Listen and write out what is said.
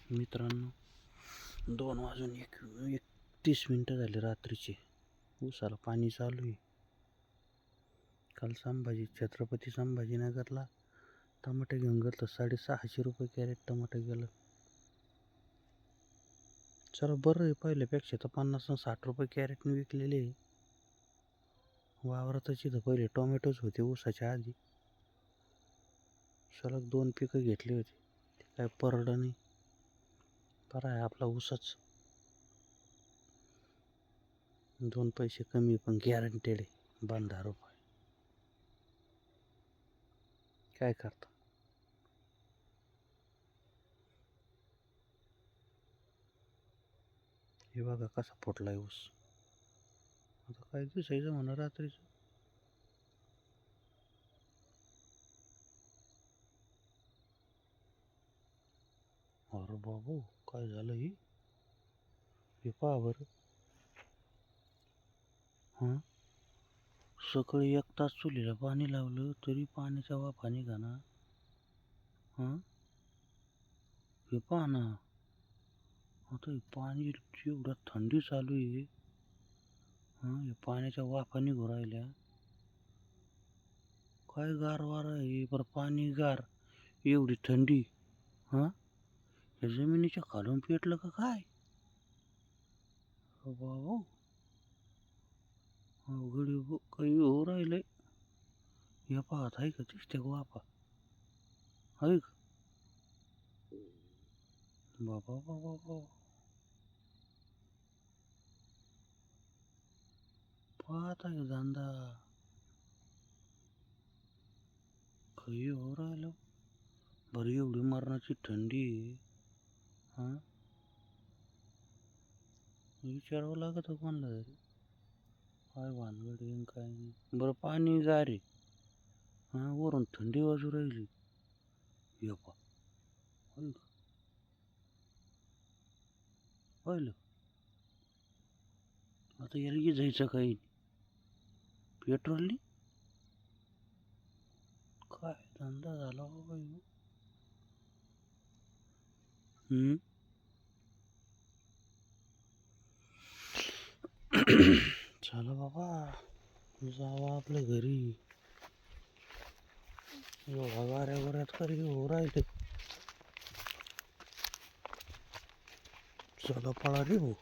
मित्रांनो, 2:31 झाले रात्रीचे. ऊसाला पाणी चालू आहे. काल छत्रपती संभाजीनगरला टमाटे घेऊन गेलं तर 650 रुपये कॅरेट टमाटे गेलं. चला बरं आहे, पहिल्यापेक्षा तर 50 आणि 60 रुपये कॅरेटने विकलेले. वावरातच इथं पहिले टोमॅटोच होते ऊसाच्या आधी. सलग 2 पिकं घेतली होती, ते काय परवडं नाही. बरं आहे आपला ऊसच. 2 पैसे कमी पण गॅरंटेड आहे 12 रुपये. काय करता. हे बघा कसा फुटलाय ऊस. आता काय दिसायचं म्हणा रात्रीचं. अरे बाबू, काय झालं हे पहा बरं. हां, सकाळी 1 तास चुलीला पाणी लावलं तरी पाण्याचा वाफा निघाना. हां, हे पहा ना. आता हे पाणी एवढं थंडी चालू आहे. हां, हे पाण्याच्या वाफा निघू राहिल्या. काय गार वारा आहे बरं, पाणी गार, एवढी थंडी. हां, या जमिनीच्या खालून पेटलं का काय? बाबा, अवघड काही होऊ राहिलंय. या पाहत आहे का दिसते का वाफा? आहे का? बाबा बाबा बाबा, पाहत आहे धंदा. काही हो राहिलं बरं, एवढी मरणाची थंडी. हां, विचारावं लागत कोणाला तरी, काय भानगड येईन काय नाही. बरं पाणी गार आहे. हां, वरून थंडी वाजू राहिली. यप्पा, पाहिलं. आता याला जायचं काही पेट्रोलनी. काय धंदा झाला बाबा. चला बाबा, जावा आपल्या घरी. एवढा गाऱ्या गोऱ्यात करी हो राहिले. चला पळा रे भाऊ.